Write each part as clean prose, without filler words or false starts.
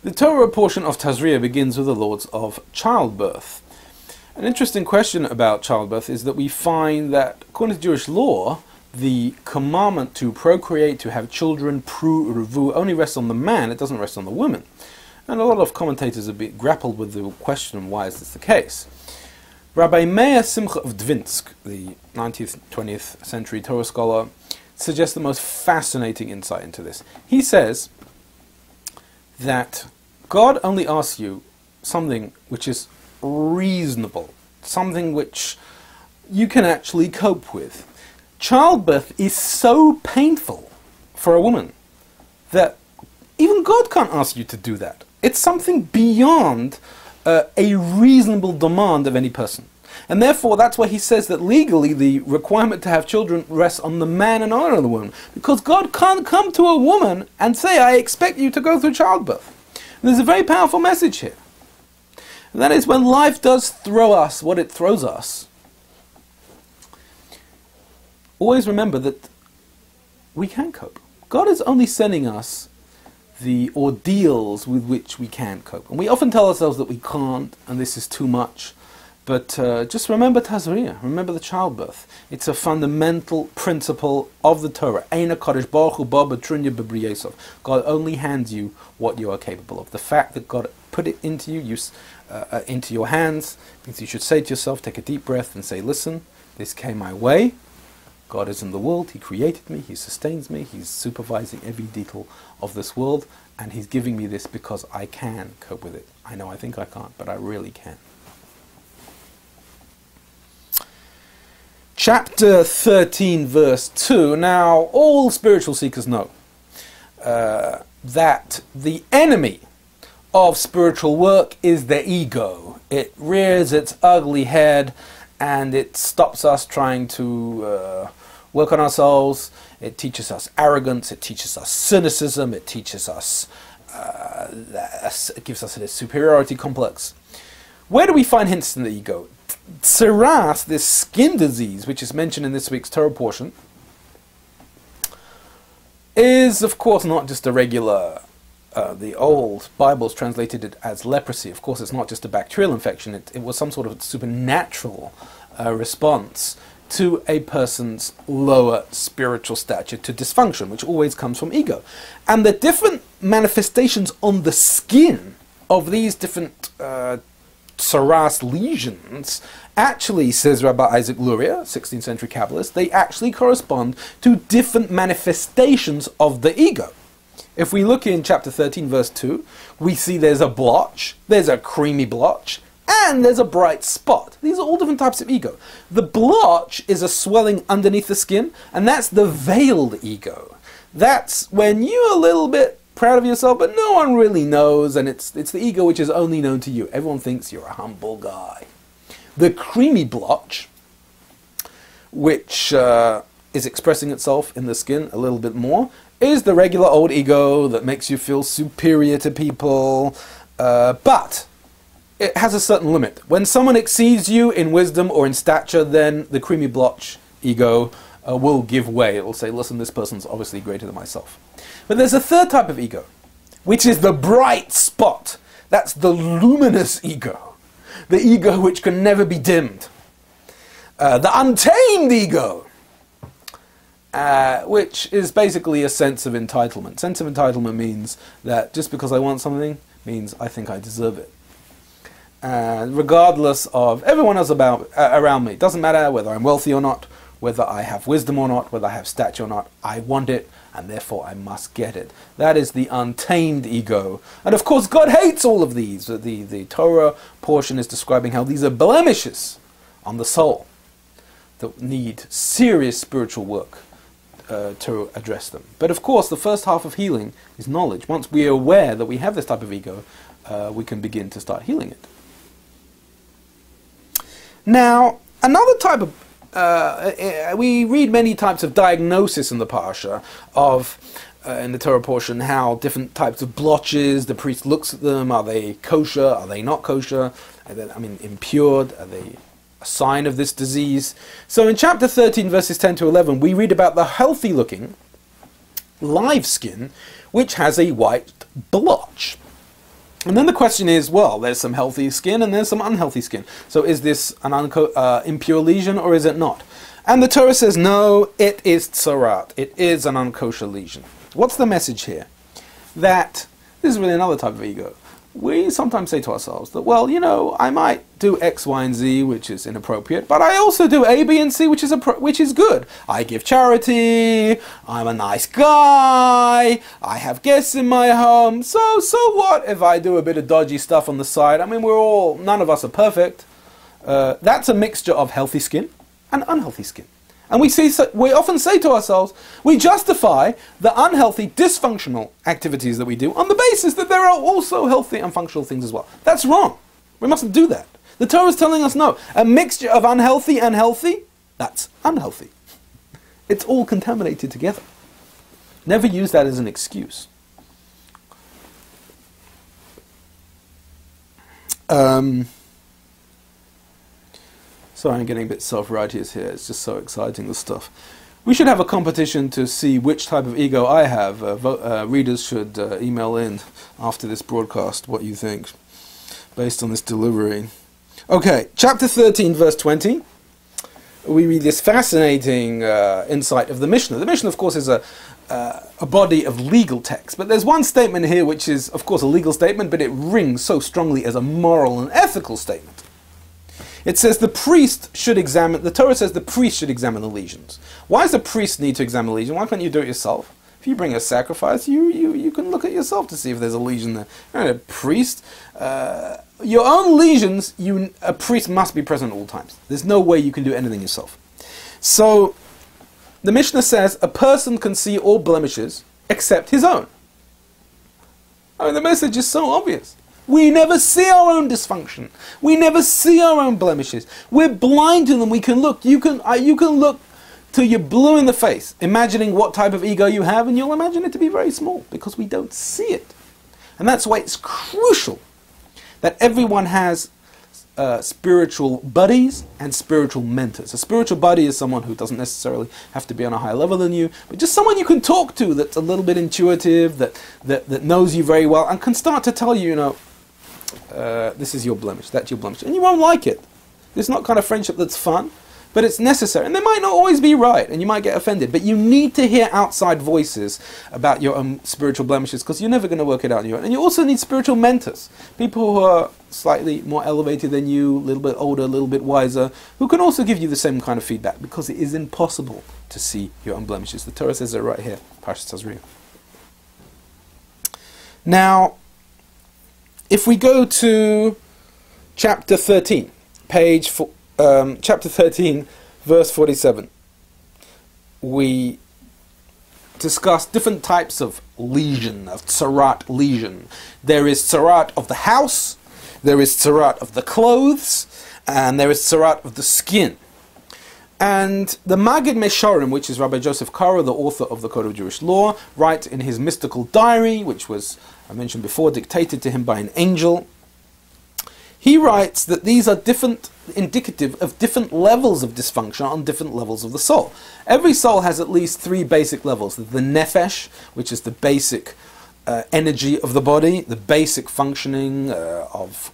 The Torah portion of Tazria begins with the laws of childbirth. An interesting question about childbirth is that we find that, according to Jewish law, the commandment to procreate, to have children, pru uruvu, only rests on the man, it doesn't rest on the woman. And a lot of commentators have grappled with the question, why is this the case? Rabbi Meir Simcha of Dvinsk, the 19th, 20th century Torah scholar, suggests the most fascinating insight into this. He says that God only asks you something which is reasonable, something which you can actually cope with. Childbirth is so painful for a woman that even God can't ask you to do that. It's something beyond a reasonable demand of any person. And therefore, that's why he says that legally the requirement to have children rests on the man and not on the woman. Because God can't come to a woman and say, I expect you to go through childbirth. And there's a very powerful message here. And that is, when life does throw us what it throws us, always remember that we can cope. God is only sending us the ordeals with which we can cope. And we often tell ourselves that we can't, and this is too much. But just remember Tazria, remember the childbirth. It's a fundamental principle of the Torah. Eina Kadosh Baruch Hu ba b'trunya b'briyosov. God only hands you what you are capable of. The fact that God put it into you, into your hands, means you should say to yourself, take a deep breath and say, listen, this came my way. God is in the world, He created me, He sustains me, He's supervising every detail of this world, and He's giving me this because I can cope with it. I know I think I can't, but I really can. Chapter 13, verse 2. Now, all spiritual seekers know that the enemy of spiritual work is the ego. It rears its ugly head and it stops us trying to work on ourselves. It teaches us arrogance, it teaches us cynicism, it teaches us, it gives us a superiority complex. Where do we find hints in the ego? Tziras, this skin disease, which is mentioned in this week's Torah portion, is of course not just a regular, the old Bibles translated it as leprosy. Of course it's not just a bacterial infection, it was some sort of supernatural response to a person's lower spiritual stature, to dysfunction, which always comes from ego. And the different manifestations on the skin of these different Tsaras lesions actually, says Rabbi Isaac Luria, 16th century Kabbalist, they actually correspond to different manifestations of the ego. If we look in chapter 13 verse 2, we see there's a blotch, there's a creamy blotch, and there's a bright spot. These are all different types of ego. The blotch is a swelling underneath the skin, and that's the veiled ego. That's when you're a little bit proud of yourself, but no one really knows, and it's the ego which is only known to you. Everyone thinks you're a humble guy. The creamy blotch, which is expressing itself in the skin a little bit more, is the regular old ego that makes you feel superior to people, but it has a certain limit. When someone exceeds you in wisdom or in stature, then the creamy blotch ego will give way. It will say, listen, this person's obviously greater than myself. But there's a third type of ego, which is the bright spot. That's the luminous ego. The ego which can never be dimmed. The untamed ego, which is basically a sense of entitlement. Sense of entitlement means that just because I want something, means I think I deserve it. Regardless of everyone else around me. It doesn't matter whether I'm wealthy or not, whether I have wisdom or not, whether I have stature or not, I want it, and therefore I must get it. That is the untamed ego. And of course God hates all of these. The Torah portion is describing how these are blemishes on the soul that need serious spiritual work to address them. But of course the first half of healing is knowledge. Once we are aware that we have this type of ego, we can begin to start healing it. Now, another type of we read many types of diagnosis in the Parsha of, in the Torah portion, how different types of blotches, the priest looks at them, are they kosher, are they not kosher, impure, are they a sign of this disease? So in chapter 13 verses 10 to 11 we read about the healthy looking live skin which has a white blotch. And then the question is, well, there's some healthy skin and there's some unhealthy skin. So is this an impure lesion or is it not? And the Torah says, no, it is tzarat. It is an unkosher lesion. What's the message here? That, this is really another type of ego. We sometimes say to ourselves that, well, I might do X, Y, and Z, which is inappropriate, but I also do A, B, and C, which is good. I give charity, I'm a nice guy, I have guests in my home, so what if I do a bit of dodgy stuff on the side? I mean, none of us are perfect. That's a mixture of healthy skin and unhealthy skin. And we often say to ourselves, we justify the unhealthy, dysfunctional activities that we do on the basis that there are also healthy and functional things as well. That's wrong. We mustn't do that. The Torah is telling us no. A mixture of unhealthy and healthy, that's unhealthy. It's all contaminated together. Never use that as an excuse. Sorry, I'm getting a bit self-righteous here. It's just so exciting, this stuff. We should have a competition to see which type of ego I have. Readers should email in after this broadcast what you think, based on this delivery. Okay, chapter 13, verse 20. We read this fascinating insight of the Mishnah. The Mishnah, of course, is a body of legal text. But there's one statement here which is, of course, a legal statement, but it rings so strongly as a moral and ethical statement. It says the Torah says the priest should examine the lesions. Why does the priest need to examine the lesion? Why can't you do it yourself? If you bring a sacrifice, you can look at yourself to see if there's a lesion there. You're not a priest. Your own lesions, a priest must be present at all times. There's no way you can do anything yourself. So, the Mishnah says a person can see all blemishes except his own. I mean, the message is so obvious. We never see our own dysfunction. We never see our own blemishes. We're blind to them. We can look. You can look till you're blue in the face, imagining what type of ego you have, and you'll imagine it to be very small because we don't see it. And that's why it's crucial that everyone has spiritual buddies and spiritual mentors. A spiritual buddy is someone who doesn't necessarily have to be on a higher level than you, but just someone you can talk to that's a little bit intuitive, that knows you very well, and can start to tell you, this is your blemish, that's your blemish. And you won't like it. It's not kind of friendship that's fun, but it's necessary. And they might not always be right, and you might get offended, but you need to hear outside voices about your own spiritual blemishes, because you're never going to work it out on your own. And you also need spiritual mentors, people who are slightly more elevated than you, a little bit older, a little bit wiser, who can also give you the same kind of feedback, because it is impossible to see your own blemishes. The Torah says it right here, Parshat Tazria. Now, if we go to chapter 13, chapter 13, verse 47, we discuss different types of lesion, of tzarat lesion. There is tzarat of the house, there is tzarat of the clothes, and there is tzarat of the skin. And the Maggid Mesharim, which is Rabbi Joseph Karo, the author of the Code of Jewish Law, writes in his mystical diary, which was, I mentioned before, dictated to him by an angel. He writes that these are indicative of different levels of dysfunction on different levels of the soul. Every soul has at least three basic levels. The nefesh, which is the basic energy of the body, the basic functioning of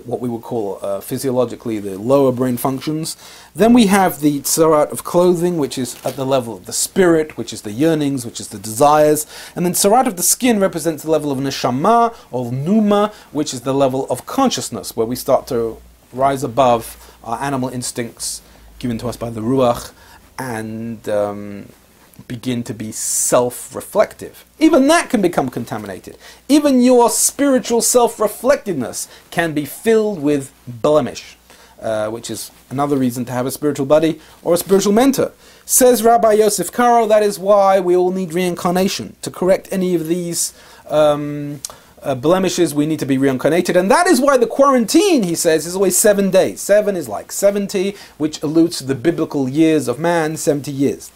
what we would call physiologically the lower brain functions. Then we have the tzarat of clothing, which is at the level of the spirit, which is the yearnings, which is the desires. And then tzarat of the skin represents the level of neshama, or pneuma, which is the level of consciousness, where we start to rise above our animal instincts given to us by the ruach, and begin to be self-reflective. Even that can become contaminated. Even your spiritual self-reflectiveness can be filled with blemish, which is another reason to have a spiritual buddy or a spiritual mentor. Says Rabbi Yosef Karo, that is why we all need reincarnation. To correct any of these blemishes, we need to be reincarnated. And that is why the quarantine, he says, is always 7 days. 7 is like 70, which alludes to the biblical years of man, 70 years.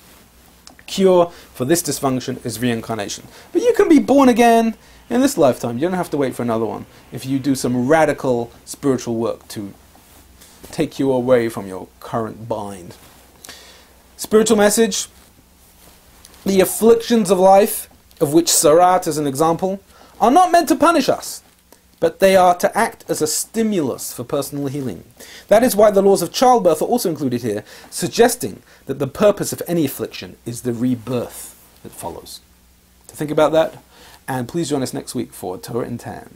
Cure for this dysfunction is reincarnation. But you can be born again in this lifetime. You don't have to wait for another one if you do some radical spiritual work to take you away from your current bind. Spiritual message: the afflictions of life of which Sarat is an example, are not meant to punish us, but they are to act as a stimulus for personal healing. That is why the laws of childbirth are also included here, suggesting that the purpose of any affliction is the rebirth that follows. To think about that, and please join us next week for Torah in 10.